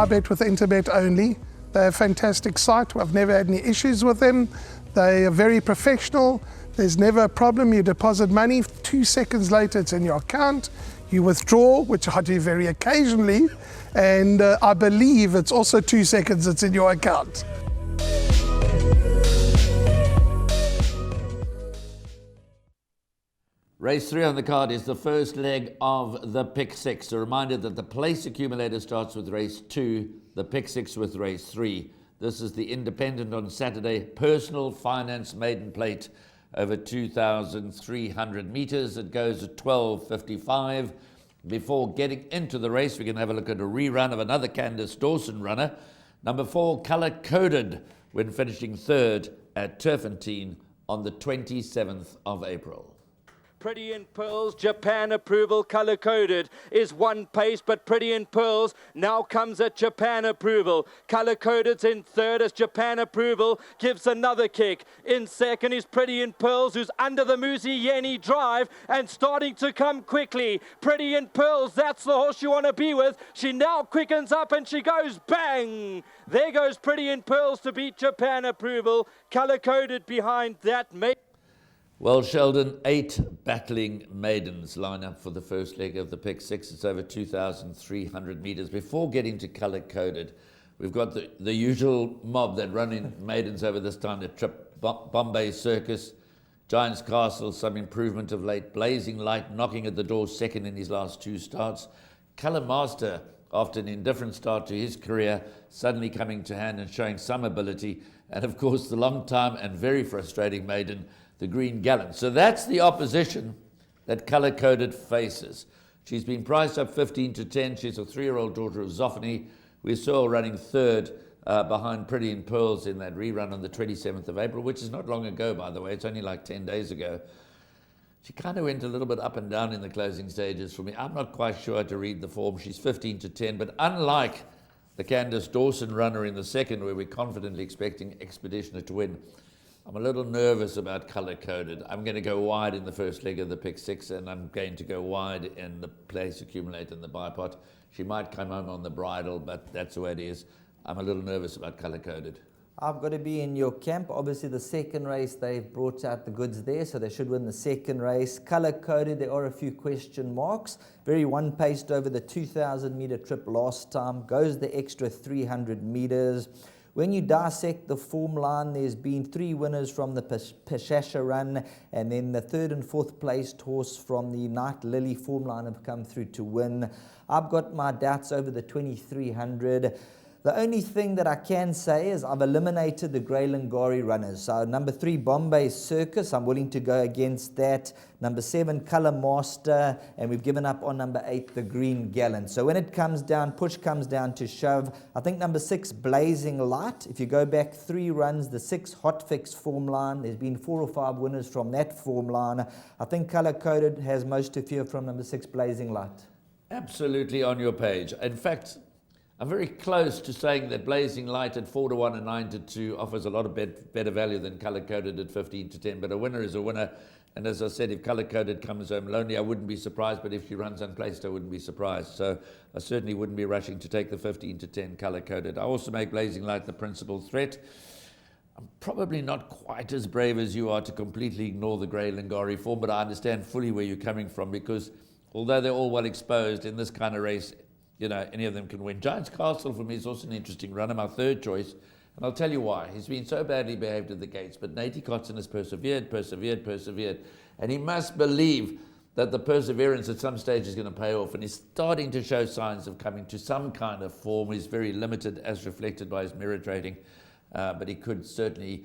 bet with Interbet only. They're a fantastic site. I've never had any issues with them. They are very professional. There's never a problem. You deposit money, 2 seconds later it's in your account. You withdraw, which I do very occasionally, and I believe it's also 2 seconds it's in your account. Race 3 on the card is the first leg of the Pick 6. A reminder that the place accumulator starts with race 2, the Pick 6 with race 3. This is the Independent on Saturday, personal finance maiden plate over 2,300 meters. It goes at 12:55. Before getting into the race, we can have a look at a rerun of another Candice Dawson runner. Number 4, Color Coded, when finishing third at Turfentine on the 27th of April. Pretty in Pearls, Japan approval, color-coded is one pace, but Pretty in Pearls now comes at Japan approval. Color-coded's in third as Japan approval gives another kick. In second is Pretty in Pearls, who's under the Musi Yeni drive and starting to come quickly. Pretty in Pearls, that's the horse you want to be with. She now quickens up and she goes bang. There goes Pretty in Pearls to beat Japan approval. Color-coded behind that. Well, Sheldon, 8 battling maidens line up for the first leg of the Pick 6. It's over 2,300 meters. Before getting to Color Coded, we've got the usual mob that run in maidens over this time, the trip. Bombay Circus, Giant's Castle, some improvement of late. Blazing Light knocking at the door, second in his last 2 starts. Color Master, after an indifferent start to his career, suddenly coming to hand and showing some ability. And of course, the long time and very frustrating maiden, the Green Gallant. So that's the opposition that Color Coded faces. She's been priced up 15-10. She's a 3-year-old daughter of Zoffany. We saw her running third behind Pretty in Pearls in that rerun on the 27th of April, which is not long ago, by the way. It's only like 10 days ago. She kind of went a little bit up and down in the closing stages for me. I'm not quite sure how to read the form. She's 15-10, but unlike the Candice Dawson runner in the second, where we're confidently expecting Expeditioner to win, I'm a little nervous about Color Coded. I'm going to go wide in the first leg of the Pick 6, and I'm going to go wide in the place accumulator in the bipot. She might come home on the bridle, but that's the way it is. I'm a little nervous about Color Coded. I've got to be in your camp. Obviously, the second race, they've brought out the goods there, so they should win the second race. Color Coded, there are a few question marks. Very one-paced over the 2,000-meter trip last time. Goes the extra 300 meters. When you dissect the form line, there's been 3 winners from the Pashasha run, and then the 3rd and 4th placed horse from the Night Lily form line have come through to win. I've got my doubts over the 2,300. The only thing that I can say is I've eliminated the Grey Lingari runners. So number 3, Bombay Circus, I'm willing to go against that. Number 7, Color Master, and we've given up on number 8, the Green Gallant. So when it comes down, push comes down to shove, I think number 6, Blazing Light. If you go back 3 runs, the 6 Hot Fix form line, there's been 4 or 5 winners from that form line. I think Color Coded has most to fear from number 6, Blazing Light. Absolutely on your page. In fact, I'm very close to saying that Blazing Light at 4-1 and 9-2 offers a lot of better value than Color Coded at 15-10. But a winner is a winner. And as I said, if Color Coded comes home lonely, I wouldn't be surprised. But if she runs unplaced, I wouldn't be surprised. So I certainly wouldn't be rushing to take the 15-10 Color Coded. I also make Blazing Light the principal threat. I'm probably not quite as brave as you are to completely ignore the Grey Lingari form, but I understand fully where you're coming from, because although they're all well exposed in this kind of race, you know, any of them can win. Giant's Castle for me is also an interesting runner, my 3rd choice. And I'll tell you why. He's been so badly behaved at the gates, but Nate Cotson has persevered. And he must believe that the perseverance at some stage is going to pay off. And he's starting to show signs of coming to some kind of form. He's very limited as reflected by his merit rating. But he could certainly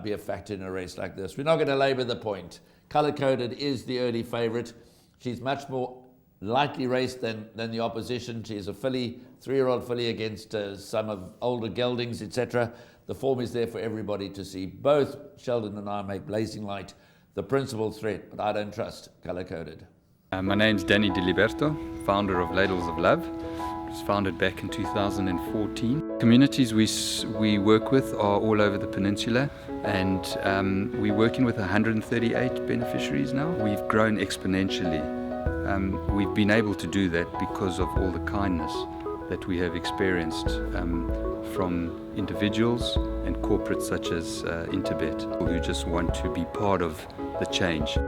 be a factor in a race like this. We're not going to labour the point. Color Coded is the early favourite. She's much more lightly raced than the opposition. She's a filly, 3-year-old filly against some of older geldings, etc. The form is there for everybody to see. Both Sheldon and I make Blazing Light the principal threat, but I don't trust Color Coded. My name's Danny Diliberto, founder of Ladles of Love. It was founded back in 2014. Communities we work with are all over the peninsula, and we're working with 138 beneficiaries now. We've grown exponentially. We've been able to do that because of all the kindness that we have experienced from individuals and corporates such as Interbet, who just want to be part of the change.